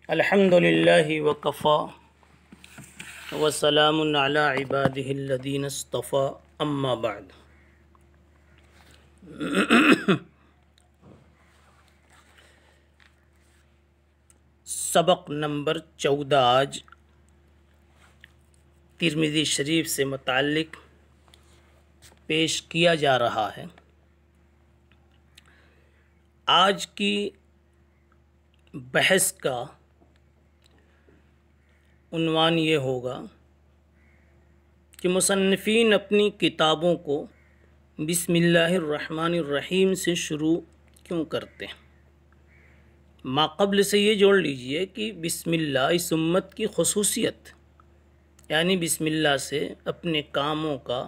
الحمد للہ وکفا وسلام علی عبادہ الذین اصطفى اما بعد۔ سبق نمبر 14 آج ترمذی شریف سے متعلق پیش کیا جا رہا ہے۔ آج کی بحث کا عنوان یہ ہوگا کہ مصنفین اپنی کتابوں کو بسم اللہ الرحمن الرحیم سے شروع کیوں کرتے ہیں؟ ماقبل سے یہ جوڑ لیجئے کہ بسم اللہ اس امت کی خصوصیت، یعنی بسم اللہ سے اپنے کاموں کا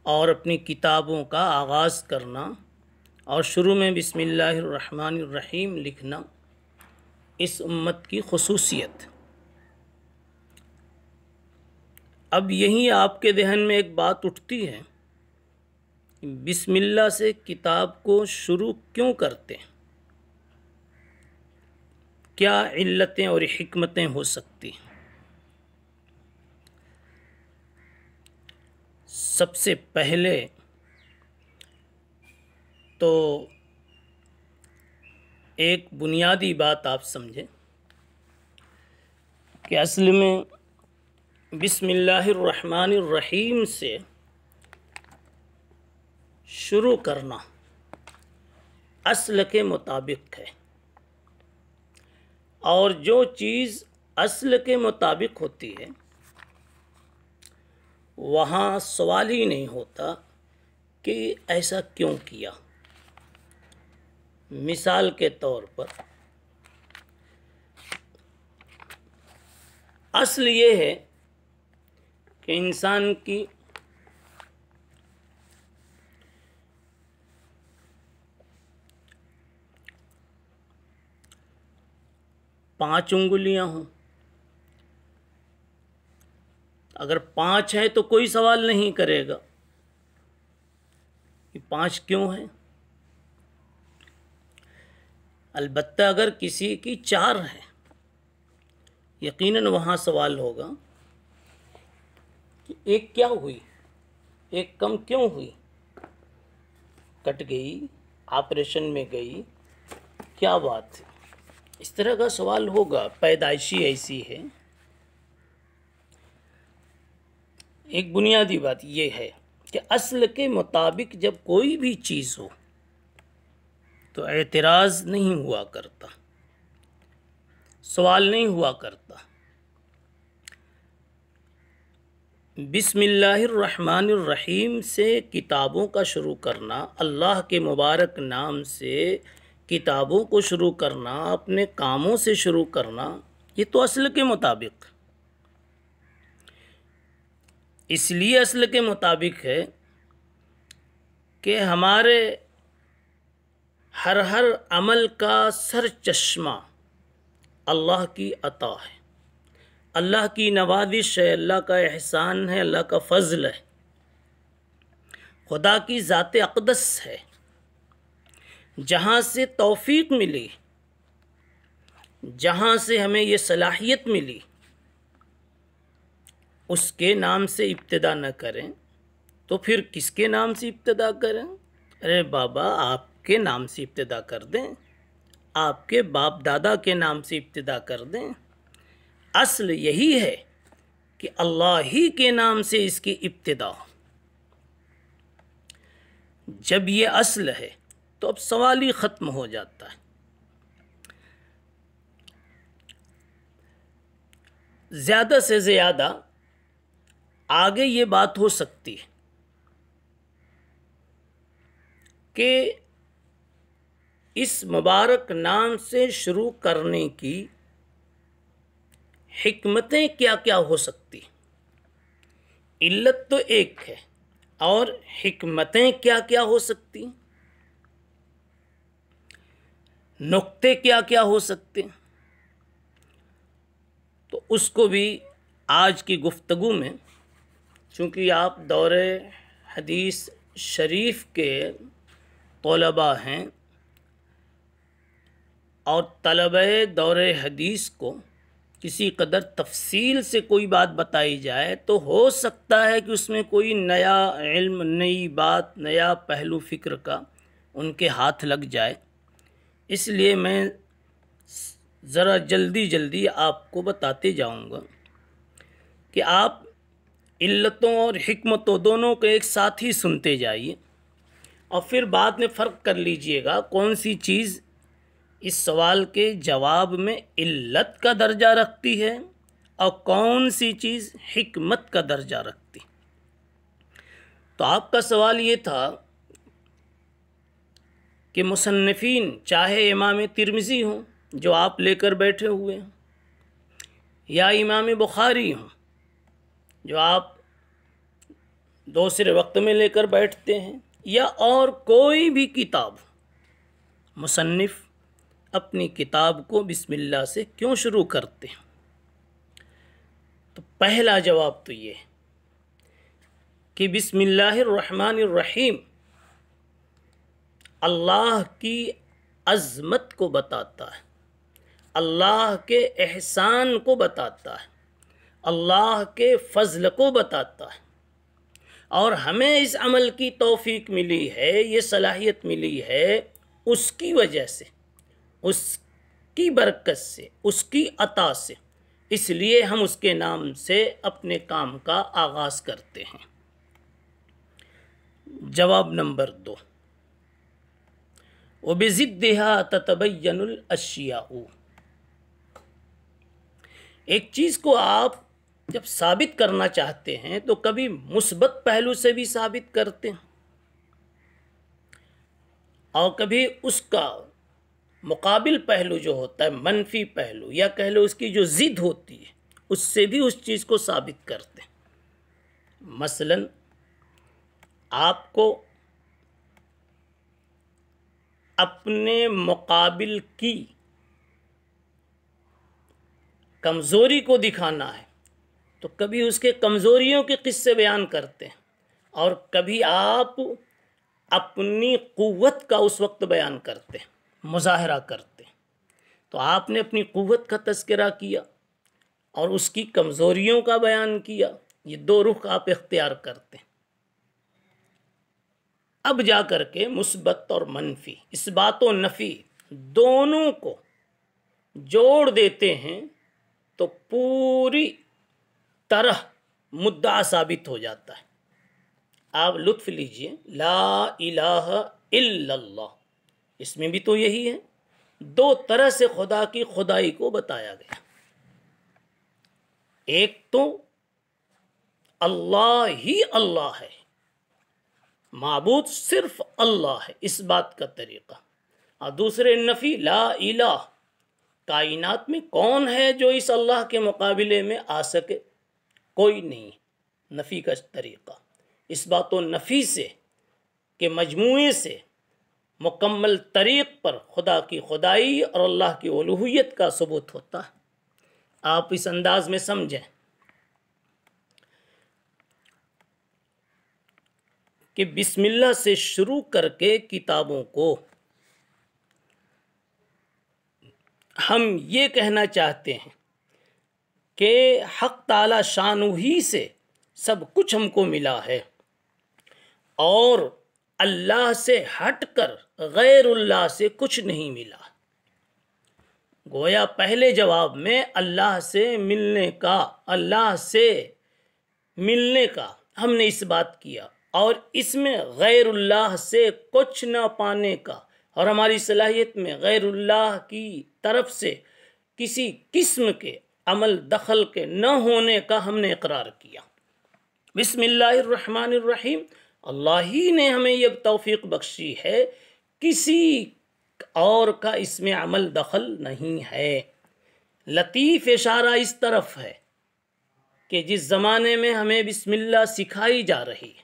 اور اپنی کتابوں کا آغاز کرنا اور شروع میں بسم اللہ الرحمن الرحیم لکھنا اس امت کی خصوصیت۔ اب یہیں آپ کے ذہن میں ایک بات اٹھتی ہے، بسم اللہ سے کتاب کو شروع کیوں کرتے ہیں؟ کیا علتیں اور حکمتیں ہو سکتی ہیں؟ سب سے پہلے تو ایک بنیادی بات آپ سمجھیں کہ اصل میں بسم اللہ الرحمن الرحیم سے شروع کرنا اصل کے مطابق ہے، اور جو چیز اصل کے مطابق ہوتی ہے وہاں سوال ہی نہیں ہوتا کہ ایسا کیوں کیا۔ مثال کے طور پر اصل یہ ہے کہ انسان کی پانچ انگلیاں ہوں۔ اگر پانچ ہے تو کوئی سوال نہیں کرے گا کہ پانچ کیوں ہیں۔ البتہ اگر کسی کی چار ہے یقیناً وہاں سوال ہوگا کہ ایک کیا ہوئی، ایک کم کیوں ہوئی، کٹ گئی، آپریشن میں گئی، کیا بات ہے، اس طرح کا سوال ہوگا۔ پیدائشی ایسی ہے۔ ایک بنیادی بات یہ ہے کہ اصل کے مطابق جب کوئی بھی چیز ہو تو اعتراض نہیں ہوا کرتا، سوال نہیں ہوا کرتا۔ بسم اللہ الرحمن الرحیم سے کتابوں کا شروع کرنا، اللہ کے مبارک نام سے کتابوں کو شروع کرنا، اپنے کاموں سے شروع کرنا، یہ تو اصل کے مطابق، اس لیے اصل کے مطابق ہے کہ ہمارے ہر عمل کا سر چشمہ اللہ کی عطا ہے، اللہ کی نوازش ہے، اللہ کا احسان ہے، اللہ کا فضل ہے، خدا کی ذات اقدس ہے۔ جہاں سے توفیق ملی، جہاں سے ہمیں یہ صلاحیت ملی، اس کے نام سے ابتدا نہ کریں تو پھر کس کے نام سے ابتدا کریں؟ ارے بابا آپ کے نام سے ابتدا کر دیں، آپ کے باپ دادا کے نام سے ابتدا کر دیں۔ اصل یہی ہے کہ اللہ ہی کے نام سے اس کی ابتدا ہو۔ جب یہ اصل ہے تو اب سوال ہی ختم ہو جاتا ہے۔ زیادہ سے زیادہ آگے یہ بات ہو سکتی ہے کہ اس مبارک نام سے شروع کرنے کی حکمتیں کیا کیا ہو سکتی؟ علت تو ایک ہے، اور حکمتیں کیا کیا ہو سکتی، نقطے کیا کیا ہو سکتے، تو اس کو بھی آج کی گفتگو میں چونکہ آپ دور حدیث شریف کے طلباء ہیں اور طلبہ دور حدیث کو کسی قدر تفصیل سے کوئی بات بتائی جائے تو ہو سکتا ہے کہ اس میں کوئی نیا علم، نئی بات، نیا پہلو فکر کا ان کے ہاتھ لگ جائے، اس لیے میں ذرا جلدی آپ کو بتاتے جاؤں گا کہ آپ علتوں اور حکمتوں دونوں کو ایک ساتھ ہی سنتے جائیے اور پھر بعد میں فرق کر لیجئے گا کون سی چیز اس سوال کے جواب میں علت کا درجہ رکھتی ہے اور کون سی چیز حکمت کا درجہ رکھتی۔ تو آپ کا سوال یہ تھا کہ مصنفین چاہے امام ترمذی ہوں جو آپ لے کر بیٹھے ہوئے ہیں، یا امام بخاری ہوں جو آپ دوسرے وقت میں لے کر بیٹھتے ہیں، یا اور کوئی بھی کتاب، مصنف اپنی کتاب کو بسم اللہ سے کیوں شروع کرتے ہیں؟ تو پہلا جواب تو یہ ہے کہ بسم اللہ الرحمن الرحیم اللہ کی عظمت کو بتاتا ہے، اللہ کے احسان کو بتاتا ہے، اللہ کے فضل کو بتاتا ہے، اور ہمیں اس عمل کی توفیق ملی ہے، یہ صلاحیت ملی ہے اس کی وجہ سے، اس کی برکت سے، اس کی عطا سے، اس لیے ہم اس کے نام سے اپنے کام کا آغاز کرتے ہیں۔ جواب نمبر 2، وَبِضِدِّهَا تَتَبَيَّنُ الْأَشْيَاءُ۔ ایک چیز کو آپ جب ثابت کرنا چاہتے ہیں تو کبھی مثبت پہلو سے بھی ثابت کرتے ہیں اور کبھی اس کا مقابل پہلو جو ہوتا ہے، منفی پہلو یا کہہ لو اس کی جو ضد ہوتی ہے، اس سے بھی اس چیز کو ثابت کرتے ہیں۔ مثلا آپ کو اپنے مقابل کی کمزوری کو دکھانا ہے تو کبھی اس کے کمزوریوں کے قصے بیان کرتے ہیں، اور کبھی آپ اپنی قوت کا اس وقت بیان کرتے ہیں، مظاہرہ کرتے ہیں۔ تو آپ نے اپنی قوت کا تذکرہ کیا اور اس کی کمزوریوں کا بیان کیا، یہ دو رخ آپ اختیار کرتے ہیں۔ اب جا کر کے مثبت اور منفی، اس بات و نفی دونوں کو جوڑ دیتے ہیں تو پوری طرح مدعا ثابت ہو جاتا ہے۔ آپ لطف لیجئے، لا الہ الا اللہ، اس میں بھی تو یہی ہے، دو طرح سے خدا کی خدائی کو بتایا گیا۔ ایک تو اللہ ہی اللہ ہے، معبود صرف اللہ ہے، اس بات کا طریقہ، اور دوسرے نفی، لا الہ، کائنات میں کون ہے جو اس اللہ کے مقابلے میں آ سکے؟ کوئی نہیں، نفی کا طریقہ۔ اس بات و نفی سے کہ مجموعے سے مکمل طریق پر خدا کی خدائی اور اللہ کی الوہیت کا ثبوت ہوتا ہے۔ آپ اس انداز میں سمجھیں کہ بسم اللہ سے شروع کر کے کتابوں کو ہم یہ کہنا چاہتے ہیں کہ حق تعالی شانہ ہی سے سب کچھ ہم کو ملا ہے، اور اللہ سے ہٹ کر غیر اللہ سے کچھ نہیں ملا۔ گویا پہلے جواب میں اللہ سے ملنے کا ہم نے اس بات کیا، اور اس میں غیر اللہ سے کچھ نہ پانے کا اور ہماری صلاحیت میں غیر اللہ کی طرف سے کسی قسم کے عمل دخل کے نہ ہونے کا ہم نے اقرار کیا۔ بسم اللہ الرحمن الرحیم، اللہ ہی نے ہمیں یہ توفیق بخشی ہے، کسی اور کا اس میں عمل دخل نہیں ہے۔ لطیف اشارہ اس طرف ہے کہ جس زمانے میں ہمیں بسم اللہ سکھائی جا رہی ہے،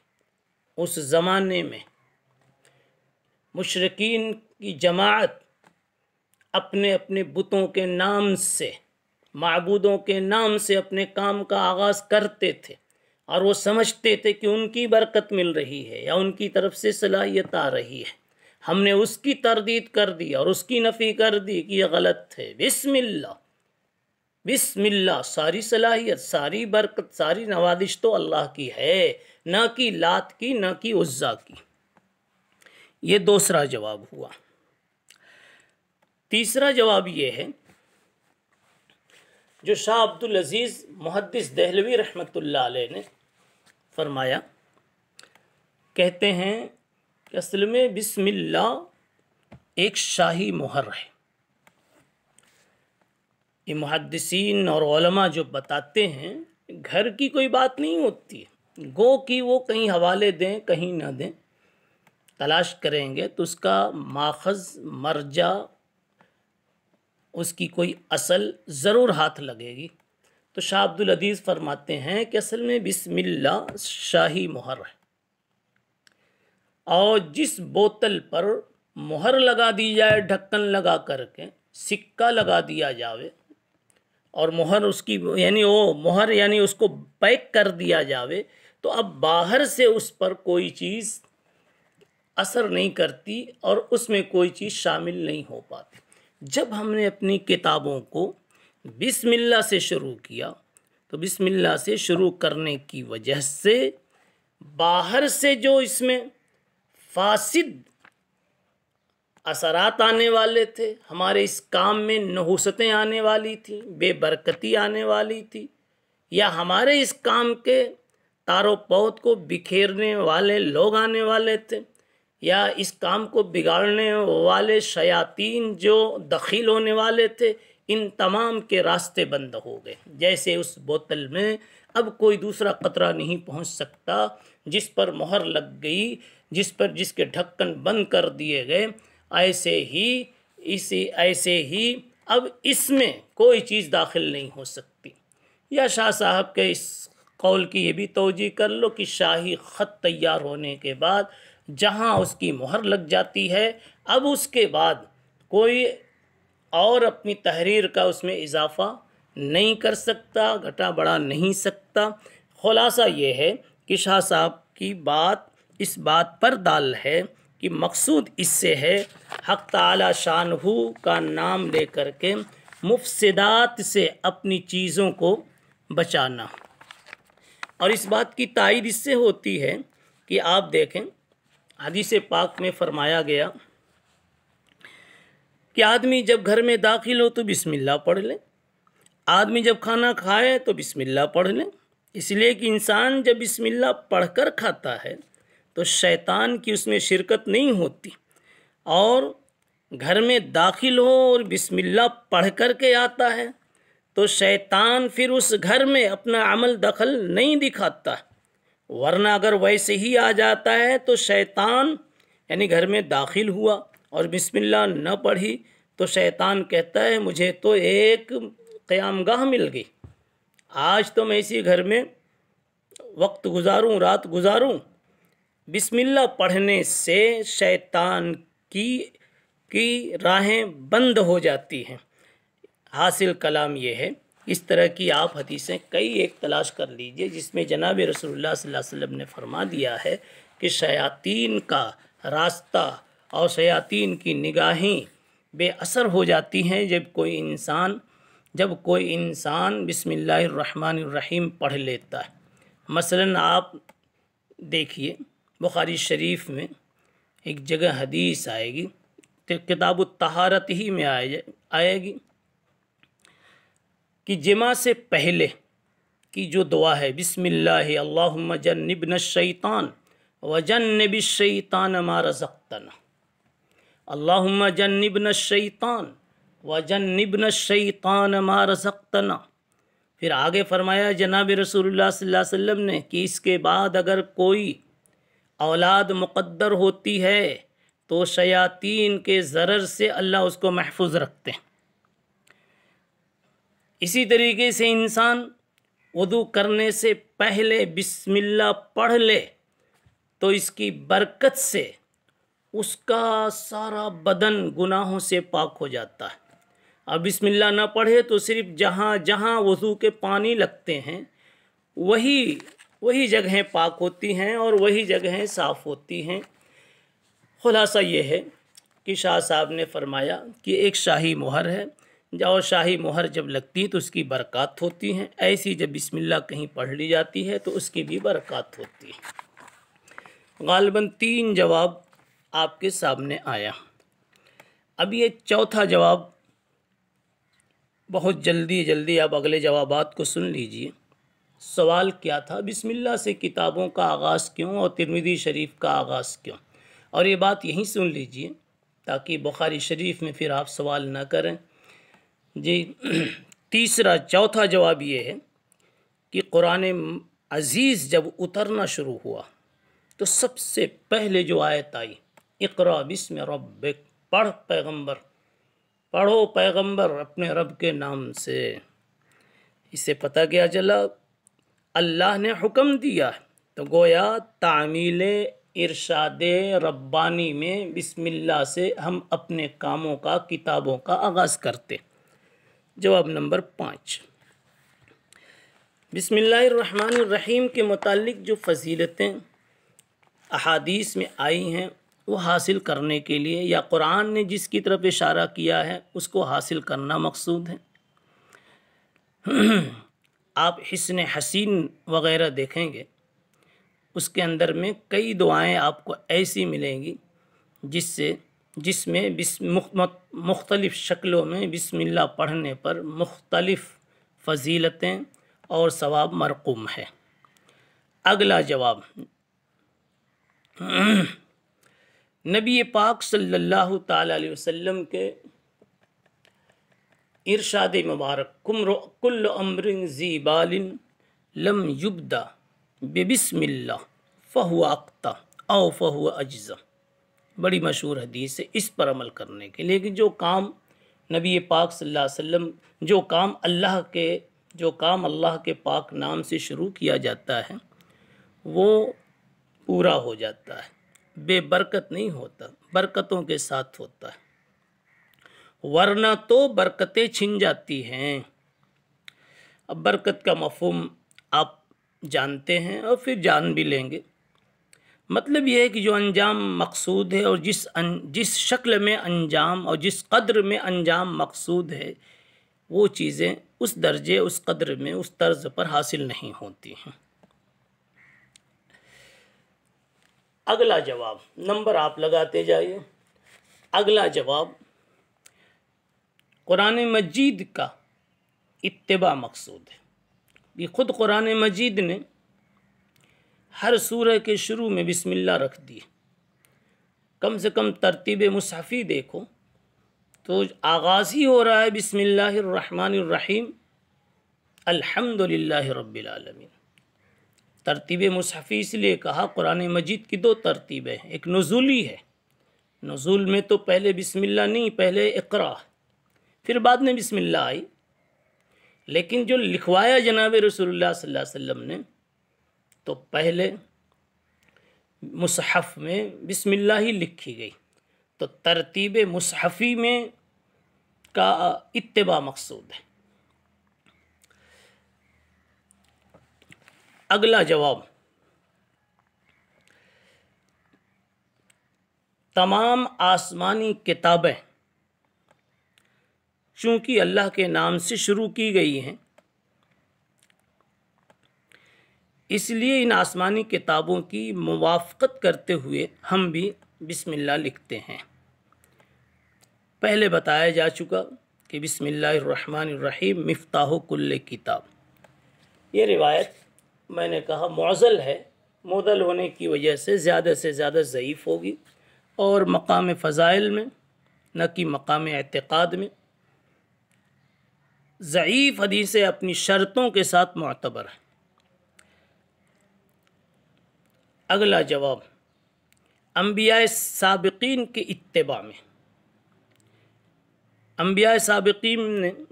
اس زمانے میں مشرکین کی جماعت اپنے اپنے بتوں کے نام سے معبودوں کے نام سے اپنے کام کا آغاز کرتے تھے اور وہ سمجھتے تھے کہ ان کی برکت مل رہی ہے یا ان کی طرف سے صلاحیت آ رہی ہے، ہم نے اس کی تردید کر دی اور اس کی نفی کر دی کہ یہ غلط ہے۔ بسم اللہ، بسم اللہ، ساری صلاحیت، ساری برکت، ساری نوازش تو اللہ کی ہے، نہ کہ لات کی، نہ کہ عزا کی۔ یہ دوسرا جواب ہوا۔ تیسرا جواب یہ ہے جو شاہ عبدالعزیز محدث دہلوی رحمۃ اللہ علیہ نے فرمایا، کہتے ہیں کہ اصل میں بسم اللہ ایک شاہی مہر ہے۔ یہ محدثین اور علماء جو بتاتے ہیں گھر کی کوئی بات نہیں ہوتی، گو کہ وہ کہیں حوالے دیں کہیں نہ دیں، تلاش کریں گے تو اس کا ماخذ مرجع، اس کی کوئی اصل ضرور ہاتھ لگے گی۔ تو شاہ عبدالعزیز فرماتے ہیں کہ اصل میں بسم اللہ شاہی مہر ہے، اور جس بوتل پر مہر لگا دی جائے ڈھکن لگا کر کے، سکہ لگا دیا جاوے اور مہر اس کی یعنی وہ مہر یعنی اس کو پیک کر دیا جاوے، تو اب باہر سے اس پر کوئی چیز اثر نہیں کرتی اور اس میں کوئی چیز شامل نہیں ہو پاتی۔ جب ہم نے اپنی کتابوں کو بسم اللہ سے شروع کیا تو بسم اللہ سے شروع کرنے کی وجہ سے باہر سے جو اس میں فاسد اثرات آنے والے تھے، ہمارے اس کام میں نحوستیں آنے والی تھیں، بے برکتی آنے والی تھی، یا ہمارے اس کام کے تار و پود کو بکھیرنے والے لوگ آنے والے تھے، یا اس کام کو بگاڑنے والے شیاطین جو دخیل ہونے والے تھے، ان تمام کے راستے بند ہو گئے۔ جیسے اس بوتل میں اب کوئی دوسرا قطرہ نہیں پہنچ سکتا، جس پر مہر لگ گئی، جس کے ڈھکن بند کر دیے گئے، ایسے ہی اب اس میں کوئی چیز داخل نہیں ہو سکتی۔ یا شاہ صاحب کے اس قول کی یہ بھی توجہ کر لو کہ شاہی خط تیار ہونے کے بعد جہاں اس کی مہر لگ جاتی ہے، اب اس کے بعد کوئی اور اپنی تحریر کا اس میں اضافہ نہیں کر سکتا، گھٹا بڑھا نہیں سکتا۔ خلاصہ یہ ہے کہ شاہ صاحب کی بات اس بات پر دال ہے کہ مقصود اس سے ہے حق تعالی شانہ کا نام لے کر کے مفسدات سے اپنی چیزوں کو بچانا۔ اور اس بات کی تائید اس سے ہوتی ہے کہ آپ دیکھیں حدیث پاک میں فرمایا گیا کہ آدمی جب گھر میں داخل ہو تو بسم اللہ پڑھ لے، آدمی جب کھانا کھائے تو بسم اللہ پڑھ لے، اس لیے کہ انسان جب بسم اللہ پڑھ کر کھاتا ہے تو شیطان کی اس میں شرکت نہیں ہوتی، اور گھر میں داخل ہو اور بسم اللہ پڑھ کر کے آتا ہے تو شیطان پھر اس گھر میں اپنا عمل دخل نہیں دکھاتا، ورنہ اگر ویسے ہی آ جاتا ہے تو شیطان یعنی گھر میں داخل ہوا اور بسم اللہ نہ پڑھی تو شیطان کہتا ہے مجھے تو ایک قیام گاہ مل گئی، آج تو میں اسی گھر میں وقت گزاروں، رات گزاروں۔ بسم اللہ پڑھنے سے شیطان کی راہیں بند ہو جاتی ہیں۔ حاصل کلام یہ ہے، اس طرح کی آپ حدیثیں کئی ایک تلاش کر لیجئے جس میں جناب رسول اللہ صلی اللہ علیہ وسلم نے فرما دیا ہے کہ شیاطین کا راستہ اور شیاطین کی نگاہیں بے اثر ہو جاتی ہیں جب کوئی انسان بسم اللہ الرحمن الرحیم پڑھ لیتا ہے۔ مثلا آپ دیکھیے بخاری شریف میں ایک جگہ حدیث آئے گی، کتاب الطہارت ہی میں آئے گی کہ جمع سے پہلے کی جو دعا ہے بسم اللہ اللہم جنبنا الشیطان وجنب الشیطان ما رزقتنا، اللہم جنبنا الشیطان وجنبنا الشیطان ما رزقتنا۔ پھر آگے فرمایا جناب رسول اللہ صلی اللہ علیہ وسلم نے کہ اس کے بعد اگر کوئی اولاد مقدر ہوتی ہے تو شیاطین کے ضرر سے اللہ اس کو محفوظ رکھتے ہیں۔ اسی طریقے سے انسان وضو کرنے سے پہلے بسم اللہ پڑھ لے تو اس کی برکت سے اس کا سارا بدن گناہوں سے پاک ہو جاتا ہے، اور بسم اللہ نہ پڑھے تو صرف جہاں جہاں وضو کے پانی لگتے ہیں وہی جگہیں پاک ہوتی ہیں اور وہی جگہیں صاف ہوتی ہیں۔ خلاصہ یہ ہے کہ شاہ صاحب نے فرمایا کہ ایک شاہی مہر ہے، اور شاہی مہر جب لگتی ہے تو اس کی برکات ہوتی ہیں، ایسی جب بسم اللہ کہیں پڑھ لی جاتی ہے تو اس کی بھی برکات ہوتی ہے۔ غالباً 3 جواب آپ کے سامنے آیا۔ اب یہ چوتھا جواب، بہت جلدی آپ اگلے جوابات کو سن لیجئے۔ سوال کیا تھا؟ بسم اللہ سے کتابوں کا آغاز کیوں اور ترمذی شریف کا آغاز کیوں؟ اور یہ بات یہیں سن لیجئے تاکہ بخاری شریف میں پھر آپ سوال نہ کریں۔ جی چوتھا جواب یہ ہے کہ قرآن عزیز جب اترنا شروع ہوا تو سب سے پہلے جو آیت آئی، اقرا بسم ربک، پڑھو پیغمبر اپنے رب کے نام سے۔ اس سے پتہ کیا چلا اللہ نے حکم دیا، تو گویا تعمیل ارشاد ربانی میں بسم اللہ سے ہم اپنے کاموں کا، کتابوں کا آغاز کرتے۔ جواب نمبر 5، بسم اللہ الرحمن الرحیم کے متعلق جو فضیلتیں احادیث میں آئی ہیں وہ حاصل کرنے کے لیے، یا قرآن نے جس کی طرف اشارہ کیا ہے اس کو حاصل کرنا مقصود ہے۔ آپ حسن حسین وغیرہ دیکھیں گے، اس کے اندر میں کئی دعائیں آپ کو ایسی ملیں گی جس میں مختلف شکلوں میں بسم اللہ پڑھنے پر مختلف فضیلتیں اور ثواب مرقوم ہے۔ اگلا جواب، نبی پاک صلی اللہ تعالی علیہ وسلم کے ارشاد مبارک، کل امر ذی بال لم یبدا ببسم اللہ فہو اقطع او فہو اجزا، بڑی مشہور حدیث ہے۔ اس پر عمل کرنے کے لیے کہ جو کام نبی پاک صلی اللہ علیہ وسلم، جو کام اللہ کے پاک نام سے شروع کیا جاتا ہے وہ پورا ہو جاتا ہے، بے برکت نہیں ہوتا، برکتوں کے ساتھ ہوتا ہے، ورنہ تو برکتیں چھن جاتی ہیں۔ اب برکت کا مفہوم آپ جانتے ہیں اور پھر جان بھی لیں گے۔ مطلب یہ ہے کہ جو انجام مقصود ہے اور جس شکل میں انجام اور جس قدر میں انجام مقصود ہے، وہ چیزیں اس درجے، اس قدر میں، اس طرز پر حاصل نہیں ہوتی ہیں۔ اگلا جواب، نمبر آپ لگاتے جائیے۔ اگلا جواب، قرآن مجید کا اتباع مقصود ہے۔ یہ خود قرآن مجید نے ہر سورہ کے شروع میں بسم اللہ رکھ دی۔ کم سے کم ترتیب مصحفی دیکھو تو آغاز ہی ہو رہا ہے بسم اللہ الرحمن الرحیم الحمد للہ رب العالمین۔ ترتیب مصحفی اس لیے کہا، قرآن مجید کی 2 ترتیبیں ہیں، ایک نزولی ہے، نزول میں تو پہلے بسم اللہ نہیں، پہلے اقرا، پھر بعد میں بسم اللہ آئی، لیکن جو لکھوایا جناب رسول اللہ صلی اللہ علیہ وسلم نے تو پہلے مصحف میں بسم اللہ ہی لکھی گئی، تو ترتیب مصحفی میں کا اتباع مقصود ہے۔ اگلا جواب، تمام آسمانی کتابیں چونکہ اللہ کے نام سے شروع کی گئی ہیں، اس لیے ان آسمانی کتابوں کی موافقت کرتے ہوئے ہم بھی بسم اللہ لکھتے ہیں۔ پہلے بتایا جا چکا کہ بسم اللہ الرحمن الرحیم مفتاح کل کتاب۔ یہ روایت میں نے کہا معضل ہے، معضل ہونے کی وجہ سے زیادہ ضعیف ہوگی، اور مقام فضائل میں نہ کہ مقام اعتقاد میں ضعیف حدیثیں اپنی شرطوں کے ساتھ معتبر ہیں۔ اگلا جواب، انبیاء سابقین کے اتباع میں، انبیاء سابقین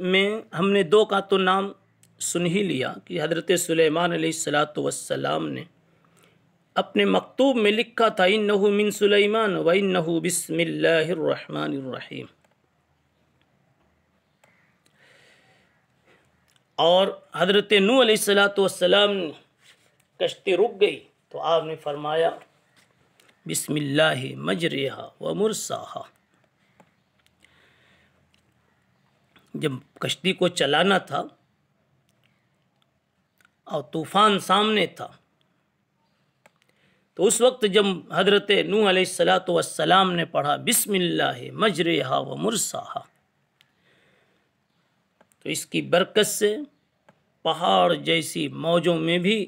میں ہم نے 2 کا تو نام سن ہی لیا کہ حضرت سلیمان علیہ السلام نے اپنے مکتوب میں لکھا تھا انہو من سلیمان و انہو بسم اللہ الرحمن الرحیم۔ اور حضرت نوح علیہ السلام کشتی رک گئی تو آپ نے فرمایا بسم اللہ مجریہا و مرساہا. جب کشتی کو چلانا تھا اور طوفان سامنے تھا تو اس وقت جب حضرت نوح علیہ السلام نے پڑھا بسم اللہ مجریہا و مرساہا تو اس کی برکت سے پہاڑ جیسی موجوں میں بھی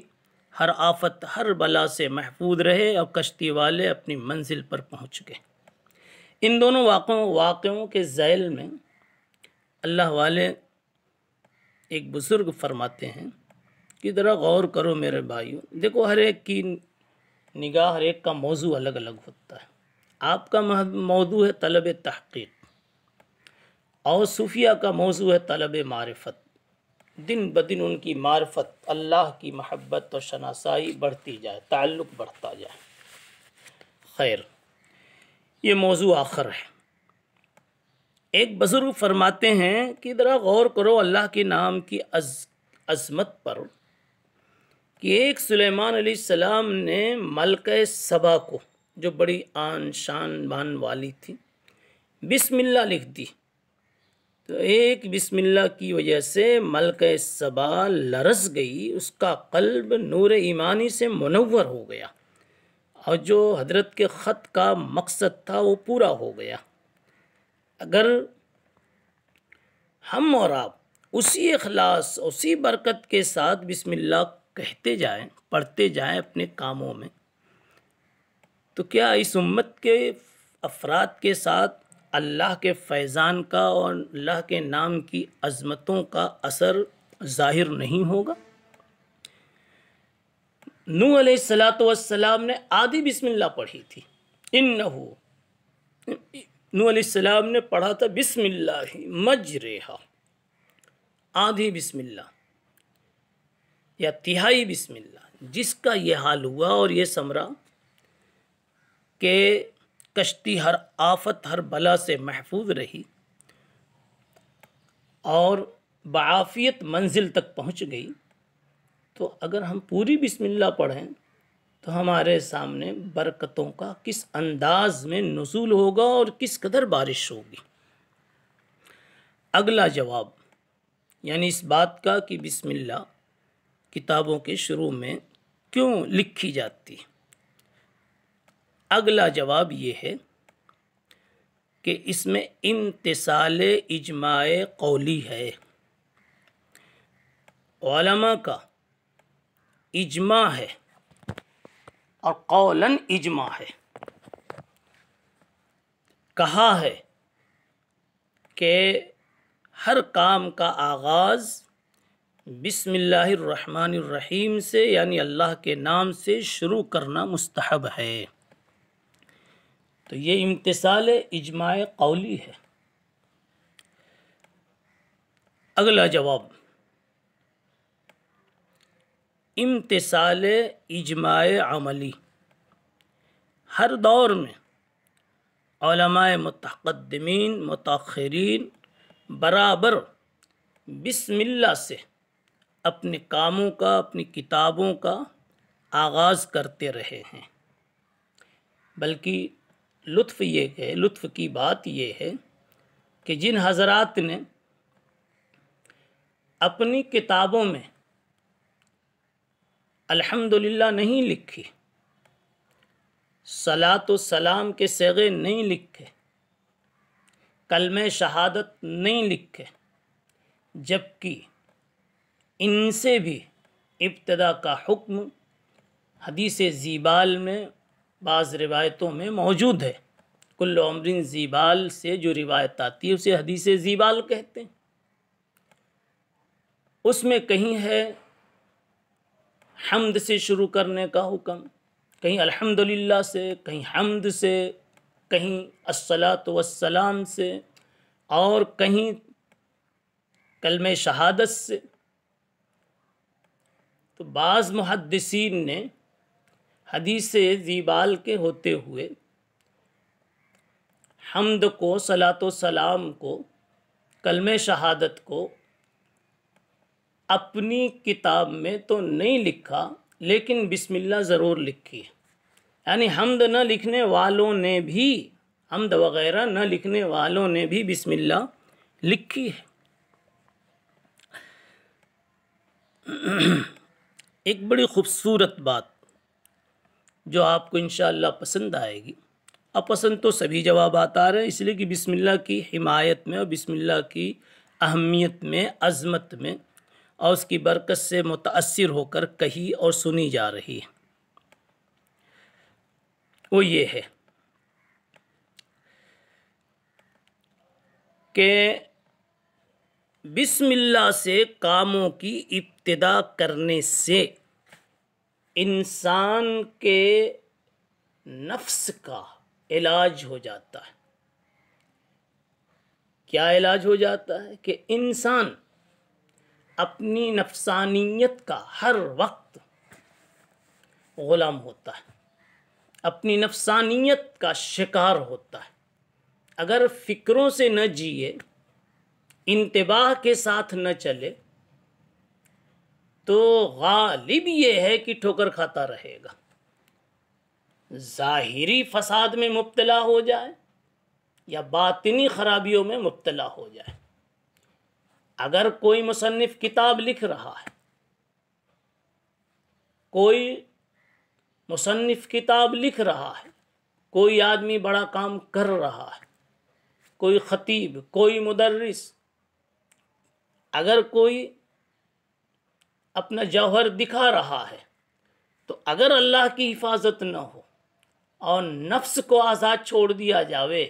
ہر آفت ہر بلا سے محفوظ رہے اور کشتی والے اپنی منزل پر پہنچ گئے. ان دونوں واقعوں کے ذیل میں اللہ والے ایک بزرگ فرماتے ہیں کہ ذرا غور کرو میرے بھائیوں. دیکھو ہر ایک کی نگاہ ہر ایک کا موضوع الگ الگ ہوتا ہے. آپ کا موضوع ہے طلب تحقیق اور صوفیہ کا موضوع ہے طلب معرفت. دن بدن ان کی معرفت اللہ کی محبت اور شناسائی بڑھتی جائے، تعلق بڑھتا جائے. خیر، یہ موضوع آخر ہے. ایک بزرگ فرماتے ہیں کہ ذرا غور کرو اللہ کے نام کی عظمت پر کہ ایک سلیمان علیہ السلام نے ملکہ سبا کو جو بڑی آن شان بان والی تھی بسم اللہ لکھ دی. تو ایک بسم اللہ کی وجہ سے ملکہ سبا لرز گئی، اس کا قلب نور ایمانی سے منور ہو گیا اور جو حضرت کے خط کا مقصد تھا وہ پورا ہو گیا. اگر ہم اور آپ اسی اخلاص اسی برکت کے ساتھ بسم اللہ کہتے جائیں پڑھتے جائیں اپنے کاموں میں تو کیا اس امت کے افراد کے ساتھ اللہ کے فیضان کا اور اللہ کے نام کی عظمتوں کا اثر ظاہر نہیں ہوگا؟ نوح علیہ السلام نے آدھی بسم اللہ پڑھی تھی. نوح علیہ السلام نے پڑھا تھا بسم اللہ مجریہا، آدھی بسم اللہ یا تہائی بسم اللہ. جس کا یہ حال ہوا اور یہ ثمرہ کہ کشتی ہر آفت ہر بلا سے محفوظ رہی اور بعافیت منزل تک پہنچ گئی، تو اگر ہم پوری بسم اللہ پڑھیں تو ہمارے سامنے برکتوں کا کس انداز میں نزول ہوگا اور کس قدر بارش ہوگی. اگلا جواب یعنی اس بات کا کہ بسم اللہ کتابوں کے شروع میں کیوں لکھی جاتی ہے، اگلا جواب یہ ہے کہ اس میں امتثال اجماع قولی ہے. علماء کا اجماع ہے اور قولاً اجماع ہے. کہا ہے کہ ہر کام کا آغاز بسم اللہ الرحمن الرحیم سے یعنی اللہ کے نام سے شروع کرنا مستحب ہے. تو یہ امتثال اجماع قولی ہے. اگلا جواب امتثال اجماع عملی. ہر دور میں علماء متقدمین متاخرین برابر بسم اللہ سے اپنے کاموں کا اپنی کتابوں کا آغاز کرتے رہے ہیں. بلکہ لطف کی بات یہ ہے کہ جن حضرات نے اپنی کتابوں میں الحمدللہ نہیں لکھی، صلاۃ و سلام کے صیغے نہیں لکھے، کلمہ شہادت نہیں لکھے، جبکہ ان سے بھی ابتدا کا حکم حدیث زیبال میں بعض روایتوں میں موجود ہے. کل امر زیبال سے جو روایت آتی ہے اسے حدیث زیبال کہتے ہیں. اس میں کہیں ہے حمد سے شروع کرنے کا حکم، کہیں الحمدللہ سے، کہیں حمد سے، کہیں الصلاۃ والسلام سے اور کہیں کلمہ شہادت سے. تو بعض محدثین نے حدیث زیبال کے ہوتے ہوئے حمد کو، صلاۃ و سلام کو، کلمہ شہادت کو اپنی کتاب میں تو نہیں لکھا لیکن بسم اللہ ضرور لکھی ہے، یعنی حمد نہ لکھنے والوں نے بھی، حمد وغیرہ نہ لکھنے والوں نے بھی بسم اللہ لکھی ہے۔ ایک بڑی خوبصورت بات جو آپ کو انشاءاللہ پسند آئے گی، اب پسند تو سبھی جوابات آ رہے ہیں، اس لیے کہ بسم اللہ کی حمایت میں اور بسم اللہ کی اہمیت میں، عظمت میں اور اس کی برکت سے متاثر ہو کر کہی اور سنی جا رہی ہے۔ وہ یہ ہے کہ بسم اللہ سے کاموں کی ابتدا کرنے سے انسان کے نفس کا علاج ہو جاتا ہے۔ کیا علاج ہو جاتا ہے؟ کہ انسان اپنی نفسانیت کا ہر وقت غلام ہوتا ہے، اپنی نفسانیت کا شکار ہوتا ہے۔ اگر فکروں سے نہ جیے، انتباہ کے ساتھ نہ چلے تو غالب یہ ہے کہ ٹھوکر کھاتا رہے گا، ظاہری فساد میں مبتلا ہو جائے یا باطنی خرابیوں میں مبتلا ہو جائے۔ اگر کوئی مصنف کتاب لکھ رہا ہے، کوئی مصنف کتاب لکھ رہا ہے، کوئی آدمی بڑا کام کر رہا ہے، کوئی خطیب، کوئی مدرس، اگر کوئی اپنا جوہر دکھا رہا ہے تو اگر اللہ کی حفاظت نہ ہو اور نفس کو آزاد چھوڑ دیا جاوے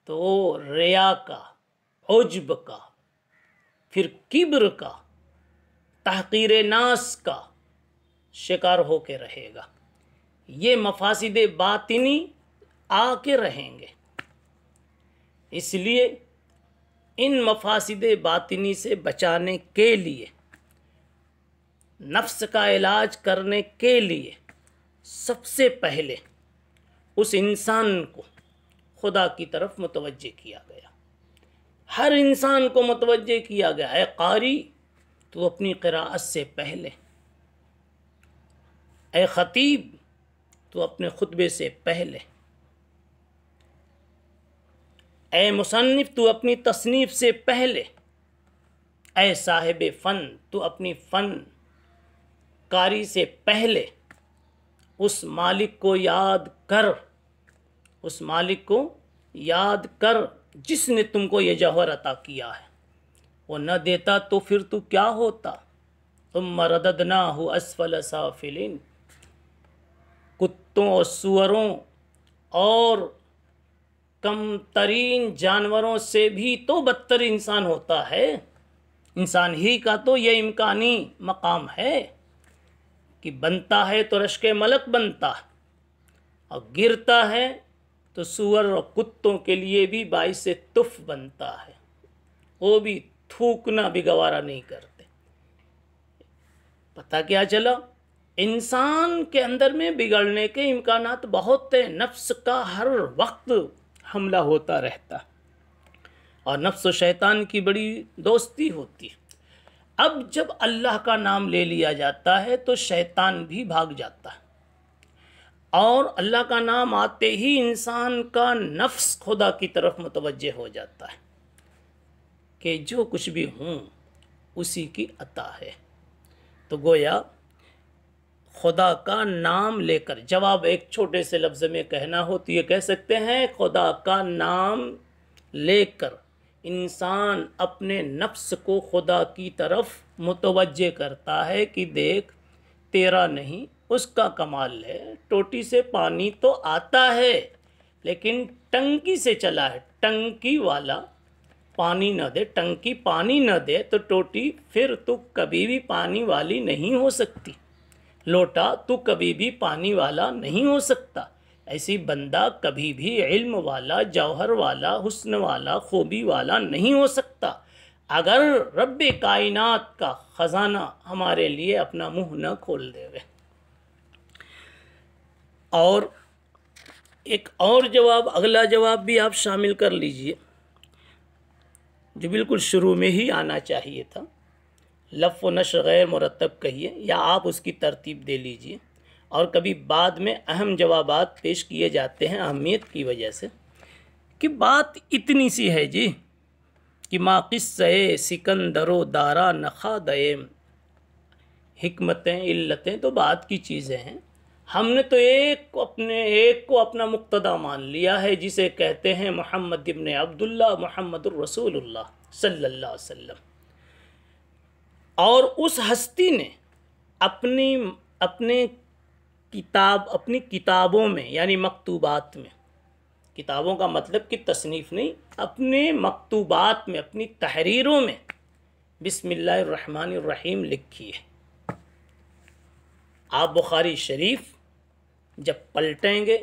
تو ریا کا، عجب کا، پھر کبر کا، تحقیر ناس کا شکار ہو کے رہے گا۔ یہ مفاسد باطنی آ کے رہیں گے۔ اس لیے ان مفاسد باطنی سے بچانے کے لیے، نفس کا علاج کرنے کے لیے سب سے پہلے اس انسان کو خدا کی طرف متوجہ کیا گیا۔ ہر انسان کو متوجہ کیا گیا، اے قاری تو اپنی قراءت سے پہلے، اے خطیب تو اپنے خطبے سے پہلے، اے مصنف تو اپنی تصنیف سے پہلے، اے صاحب فن تو اپنی فن کاری سے پہلے اس مالک کو یاد کر، اس مالک کو یاد کر جس نے تم کو یہ جوہر عطا کیا ہے۔ وہ نہ دیتا تو پھر تو کیا ہوتا؟ ثم رددناہ اسفل سافلین۔ کتوں اور سوروں اور کم ترین جانوروں سے بھی تو بدتر انسان ہوتا ہے۔ انسان ہی کا تو یہ امکانی مقام ہے کہ بنتا ہے تو رشک ملک بنتا ہے اور گرتا ہے تو سور اور کتوں کے لیے بھی باعث تف بنتا ہے، وہ بھی تھوکنا بھی گوارا نہیں کرتے۔ پتہ کیا چلا؟ انسان کے اندر میں بگڑنے کے امکانات بہت ہیں، نفس کا ہر وقت حملہ ہوتا رہتا اور نفس و شیطان کی بڑی دوستی ہوتی ہے۔ اب جب اللہ کا نام لے لیا جاتا ہے تو شیطان بھی بھاگ جاتا ہے، اور اللہ کا نام آتے ہی انسان کا نفس خدا کی طرف متوجہ ہو جاتا ہے کہ جو کچھ بھی ہوں اسی کی عطا ہے۔ تو گویا خدا کا نام لے کر، جواب ایک چھوٹے سے لفظ میں کہنا ہو تو یہ کہہ سکتے ہیں، خدا کا نام لے کر انسان اپنے نفس کو خدا کی طرف متوجہ کرتا ہے کہ دیکھ تیرا نہیں اس کا کمال ہے، ٹوٹی سے پانی تو آتا ہے لیکن ٹنکی سے چلا ہے، ٹنکی والا پانی نہ دے، ٹنکی پانی نہ دے تو ٹوٹی پھر تو کبھی بھی پانی والی نہیں ہو سکتی، لوٹا تو کبھی بھی پانی والا نہیں ہو سکتا۔ ایسی بندہ کبھی بھی علم والا، جوہر والا، حسن والا، خوبی والا نہیں ہو سکتا اگر رب کائنات کا خزانہ ہمارے لیے اپنا منہ نہ کھول دے گے۔ اور ایک اور جواب، اگلا جواب بھی آپ شامل کر لیجئے جو بالکل شروع میں ہی آنا چاہیے تھا۔ لف و نشر غیر مرتب کہیے یا آپ اس کی ترتیب دے لیجئے، اور کبھی بعد میں اہم جوابات پیش کیے جاتے ہیں اہمیت کی وجہ سے، کہ بات اتنی سی ہے جی کہ ما قصہ سکندر و دارا نخادئے، حکمتیں علتیں تو بات کی چیزیں ہیں، ہم نے تو ایک کو اپنا مقتدا مان لیا ہے، جسے کہتے ہیں محمد ابن عبداللہ محمد الرسول اللہ صلی اللہ علیہ وسلم، اور اس ہستی نے اپنی کتابوں میں یعنی مکتوبات میں، کتابوں کا مطلب کہ تصنیف نہیں، اپنے مکتوبات میں، اپنی تحریروں میں بسم اللہ الرحمن الرحیم لکھی ہے۔ آپ بخاری شریف جب پلٹیں گے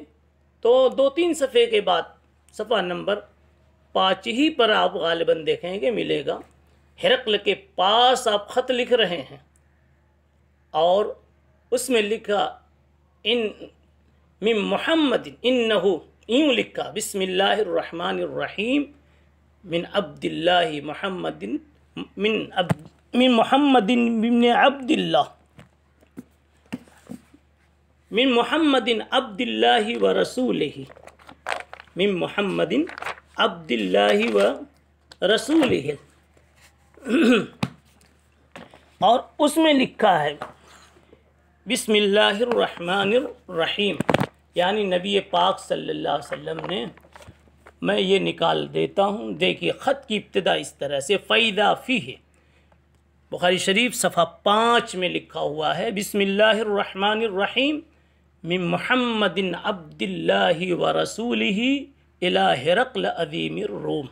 تو 2-3 صفحے کے بعد صفحہ نمبر 5 ہی پر آپ غالباً دیکھیں گے ملے گا، ہرقل کے پاس آپ خط لکھ رہے ہیں اور اس میں لکھا من محمد انہو، یوں لکھا بسم اللہ الرحمن الرحیم من عبد اللہ محمد من محمد بن عبد اللہ من محمد عبد اللہ و رسولہ، من محمد عبد اللہ و رسولہ، اور اس میں لکھا ہے بسم اللہ الرحمن الرحیم، یعنی نبی پاک صلی اللہ علیہ وسلم نے، میں یہ نکال دیتا ہوں، دیکھیے خط کی ابتدا اس طرح سے، فَإِذَا فِيهِ، بخاری شریف صفحہ 5 میں لکھا ہوا ہے بسم اللہ الرحمن الرحیم من محمد عبد اللہ و رسولہ الی ہرقل عظیم الروم،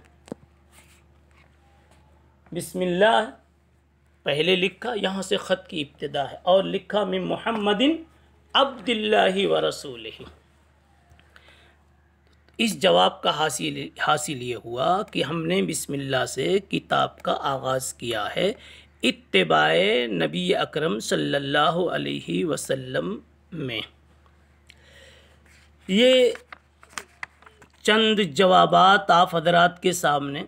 بسم اللہ پہلے لکھا، یہاں سے خط کی ابتدا ہے، اور لکھا من محمد عبد اللہ و رسولہ۔ اس جواب کا حاصل یہ ہوا کہ ہم نے بسم اللہ سے کتاب کا آغاز کیا ہے اتباع نبی اکرم صلی اللہ علیہ وسلم میں۔ یہ چند جوابات آپ حضرات کے سامنے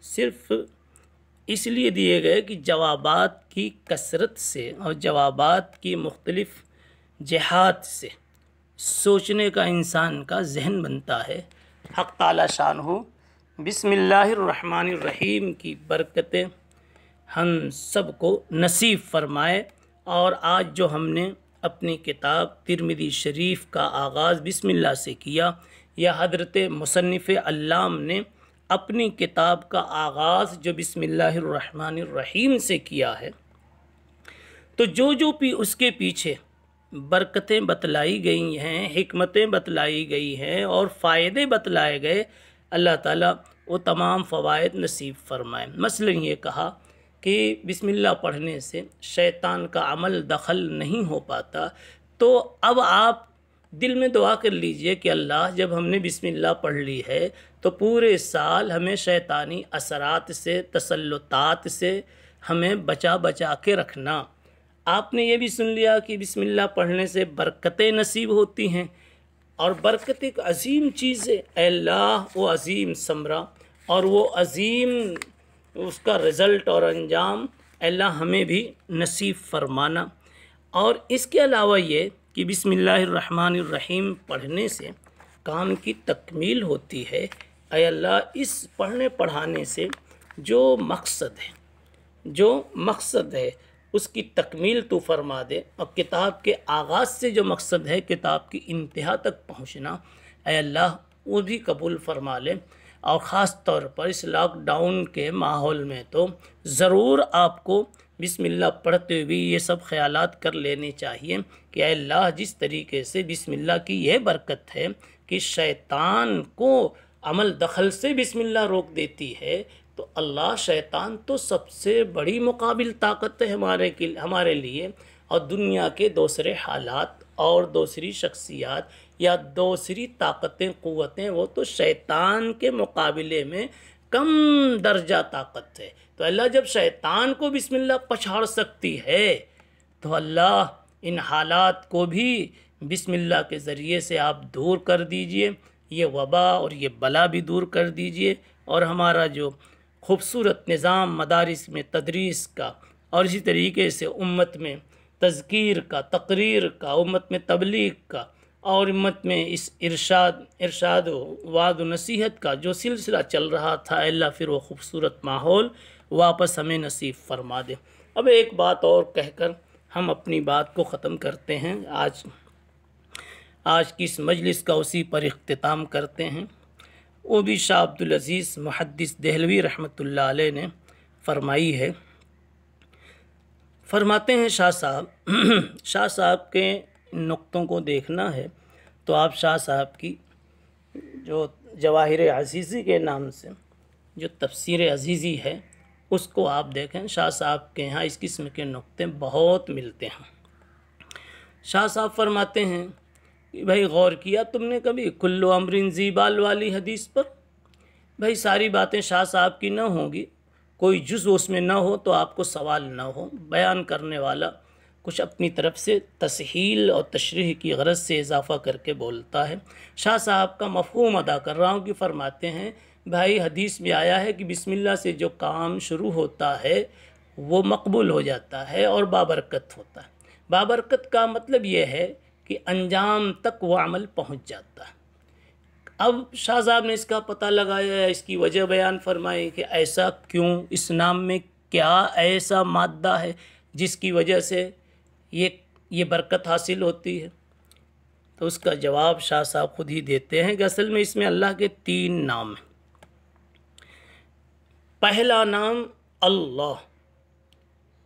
صرف اس لیے دیے گئے کہ جوابات کی کثرت سے اور جوابات کی مختلف جہات سے سوچنے کا انسان کا ذہن بنتا ہے۔ حق تعالی شانہ بسم اللہ الرحمن الرحیم کی برکتیں ہم سب کو نصیب فرمائے، اور آج جو ہم نے اپنی کتاب ترمذی شریف کا آغاز بسم اللہ سے کیا، یا حضرت مصنف علام نے اپنی کتاب کا آغاز جو بسم اللہ الرحمن الرحیم سے کیا ہے، تو جو بھی اس کے پیچھے برکتیں بتلائی گئی ہیں، حکمتیں بتلائی گئی ہیں اور فائدے بتلائے گئے، اللہ تعالیٰ وہ تمام فوائد نصیب فرمائے۔ مثلا یہ کہا کہ بسم اللہ پڑھنے سے شیطان کا عمل دخل نہیں ہو پاتا، تو اب آپ دل میں دعا کر لیجئے کہ اللہ جب ہم نے بسم اللہ پڑھ لی ہے تو پورے سال ہمیں شیطانی اثرات سے، تسلطات سے ہمیں بچا کے رکھنا۔ آپ نے یہ بھی سن لیا کہ بسم اللہ پڑھنے سے برکتیں نصیب ہوتی ہیں، اور برکت ایک عظیم چیز ہے، اے اللہ وہ عظیم ثمرہ اور وہ عظیم اس کا رزلٹ اور انجام اے اللہ ہمیں بھی نصیب فرمانا۔ اور اس کے علاوہ یہ کہ بسم اللہ الرحمن الرحیم پڑھنے سے کام کی تکمیل ہوتی ہے، اے اللہ اس پڑھنے پڑھانے سے جو مقصد ہے اس کی تکمیل تو فرما دے، اور کتاب کے آغاز سے جو مقصد ہے کتاب کی انتہا تک پہنچنا، اے اللہ وہ بھی قبول فرما لے۔ اور خاص طور پر اس لاک ڈاؤن کے ماحول میں تو ضرور آپ کو بسم اللہ پڑھتے ہوئے یہ سب خیالات کر لینے چاہیے کہ اے اللہ جس طریقے سے بسم اللہ کی یہ برکت ہے کہ شیطان کو عمل دخل سے بسم اللہ روک دیتی ہے، تو اللہ شیطان تو سب سے بڑی مقابل طاقت ہے ہمارے لیے، اور دنیا کے دوسرے حالات اور دوسری شخصیات یا دوسری طاقتیں قوتیں وہ تو شیطان کے مقابلے میں کم درجہ طاقت ہے۔ تو اللہ جب شیطان کو بسم اللہ پچھاڑ سکتی ہے تو اللہ ان حالات کو بھی بسم اللہ کے ذریعے سے آپ دور کر دیجئے، یہ وبا اور یہ بلا بھی دور کر دیجئے، اور ہمارا جو خوبصورت نظام مدارس میں تدریس کا اور اسی طریقے سے امت میں تذکیر کا، تقریر کا، امت میں تبلیغ کا، اور امت میں اس ارشاد و وعظ و نصیحت کا جو سلسلہ چل رہا تھا، اللہ پھر وہ خوبصورت ماحول واپس ہمیں نصیب فرما دے۔ اب ایک بات اور کہہ کر ہم اپنی بات کو ختم کرتے ہیں، آج کی اس مجلس کا اسی پر اختتام کرتے ہیں۔ وہ بھی شاہ عبدالعزیز محدث دہلوی رحمۃ اللہ علیہ نے فرمائی ہے۔ فرماتے ہیں شاہ صاحب کے نقطوں کو دیکھنا ہے تو آپ شاہ صاحب کی جو جواہر عزیزی کے نام سے جو تفسیر عزیزی ہے اس کو آپ دیکھیں، شاہ صاحب کے یہاں اس قسم کے نقطے بہت ملتے ہیں۔ شاہ صاحب فرماتے ہیں کہ بھائی غور کیا تم نے کبھی کلو امرن ذی بال والی حدیث پر؟ بھائی ساری باتیں شاہ صاحب کی نہ ہوں گی، کوئی جزء اس میں نہ ہو تو آپ کو سوال نہ ہو۔ بیان کرنے والا کچھ اپنی طرف سے تسہیل اور تشریح کی غرض سے اضافہ کر کے بولتا ہے۔ شاہ صاحب کا مفہوم ادا کر رہا ہوں کہ فرماتے ہیں بھائی حدیث میں آیا ہے کہ بسم اللہ سے جو کام شروع ہوتا ہے وہ مقبول ہو جاتا ہے اور بابرکت ہوتا ہے۔ بابرکت کا مطلب یہ ہے کہ انجام تک وہ عمل پہنچ جاتا ہے۔ اب شاہ صاحب نے اس کا پتہ لگایا ہے، اس کی وجہ بیان فرمائی کہ ایسا کیوں، اس نام میں کیا ایسا مادہ ہے جس کی وجہ سے یہ برکت حاصل ہوتی ہے؟ تو اس کا جواب شاہ صاحب خود ہی دیتے ہیں کہ اصل میں اس میں اللہ کے 3 نام ہیں۔ پہلا نام اللہ،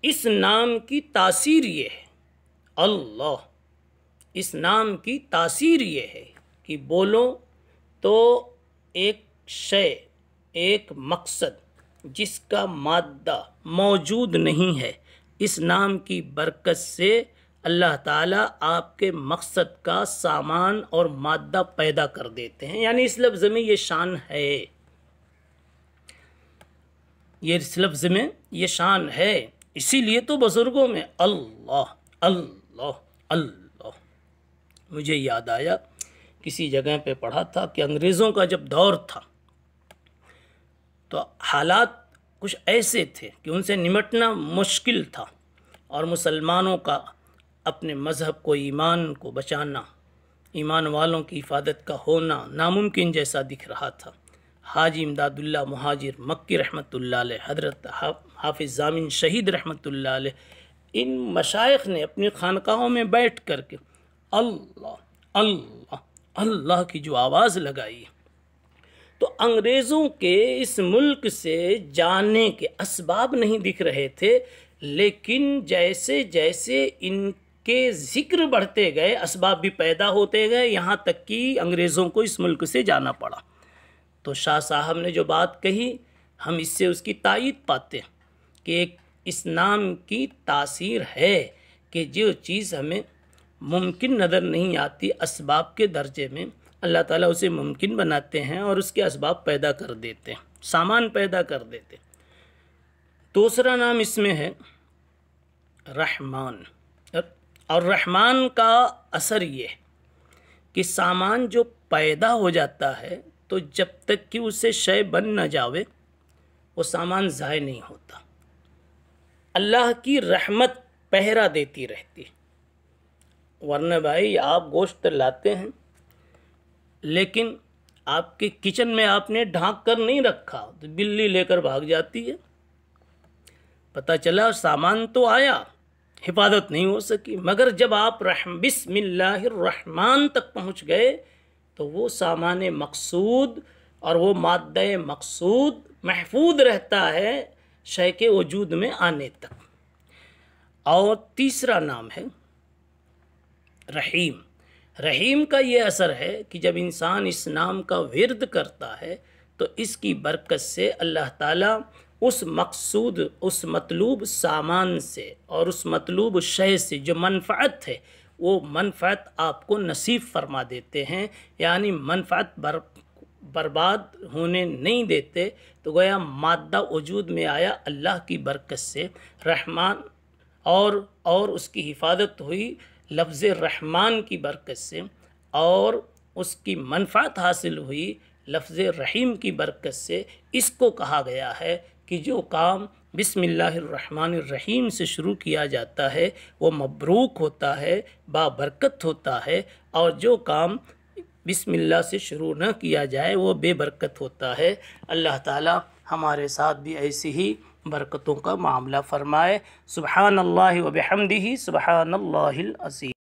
اس نام کی تاثیر یہ ہے، اللہ، اس نام کی تاثیر یہ ہے کہ بولو تو ایک شے، ایک مقصد جس کا مادہ موجود نہیں ہے، اس نام کی برکت سے اللہ تعالیٰ آپ کے مقصد کا سامان اور مادہ پیدا کر دیتے ہیں۔ یعنی اس لفظ میں یہ شان ہے، اس لفظ میں یہ شان ہے۔ اسی لیے تو بزرگوں میں اللہ اللہ اللہ، مجھے یاد آیا کسی جگہ پہ پڑھا تھا کہ انگریزوں کا جب دور تھا تو حالات کچھ ایسے تھے کہ ان سے نمٹنا مشکل تھا، اور مسلمانوں کا اپنے مذہب کو، ایمان کو بچانا، ایمان والوں کی حفاظت کا ہونا ناممکن جیسا دکھ رہا تھا۔ حاجی امداد اللہ مہاجر مکی رحمۃ اللہ علیہ، حضرت حافظ ضامن شہید رحمۃ اللہ علیہ، ان مشائخ نے اپنی خانقاہوں میں بیٹھ کر کے اللہ اللہ اللہ کی جو آواز لگائی تو انگریزوں کے اس ملک سے جانے کے اسباب نہیں دکھ رہے تھے، لیکن جیسے جیسے ان کے ذکر بڑھتے گئے اسباب بھی پیدا ہوتے گئے، یہاں تک کہ انگریزوں کو اس ملک سے جانا پڑا۔ تو شاہ صاحب نے جو بات کہی ہم اس سے اس کی تائید پاتے ہیں کہ ایک اس نام کی تاثیر ہے کہ جو چیز ہمیں ممکن نظر نہیں آتی، اسباب کے درجے میں اللہ تعالیٰ اسے ممکن بناتے ہیں اور اس کے اسباب پیدا کر دیتے ہیں، سامان پیدا کر دیتے ہیں۔ دوسرا نام اس میں ہے رحمان، اور رحمان کا اثر یہ ہے کہ سامان جو پیدا ہو جاتا ہے تو جب تک کہ اسے شے بن نہ جاوے وہ سامان ضائع نہیں ہوتا، اللہ کی رحمت پہرا دیتی رہتی۔ ورنہ بھائی آپ گوشت لاتے ہیں لیکن آپ کے کچن میں آپ نے ڈھانک کر نہیں رکھا تو بلی لے کر بھاگ جاتی ہے، پتہ چلا سامان تو آیا، حفاظت نہیں ہو سکی، مگر جب آپ بسم اللہ الرحمن تک پہنچ گئے تو وہ سامان مقصود اور وہ مادہ مقصود محفوظ رہتا ہے شے کے وجود میں آنے تک۔ اور تیسرا نام ہے رحیم۔ رحیم کا یہ اثر ہے کہ جب انسان اس نام کا ورد کرتا ہے تو اس کی برکت سے اللہ تعالیٰ اس مقصود، اس مطلوب سامان سے اور اس مطلوب شے سے جو منفعت ہے وہ منفعت آپ کو نصیب فرما دیتے ہیں، یعنی منفعت برباد ہونے نہیں دیتے۔ تو گویا مادہ وجود میں آیا اللہ کی برکت سے، رحمان اور اس کی حفاظت ہوئی لفظ رحمان کی برکت سے، اور اس کی منفعت حاصل ہوئی لفظ رحیم کی برکت سے۔ اس کو کہا گیا ہے کہ جو کام بسم اللہ الرحمن الرحیم سے شروع کیا جاتا ہے وہ مبروک ہوتا ہے، بابرکت ہوتا ہے، اور جو کام بسم اللہ سے شروع نہ کیا جائے وہ بے برکت ہوتا ہے۔ اللہ تعالی ہمارے ساتھ بھی ایسی ہی برکتوں کا معاملہ فرمائے۔ سبحان اللہ و بحمدہ، سبحان اللہ العظیم۔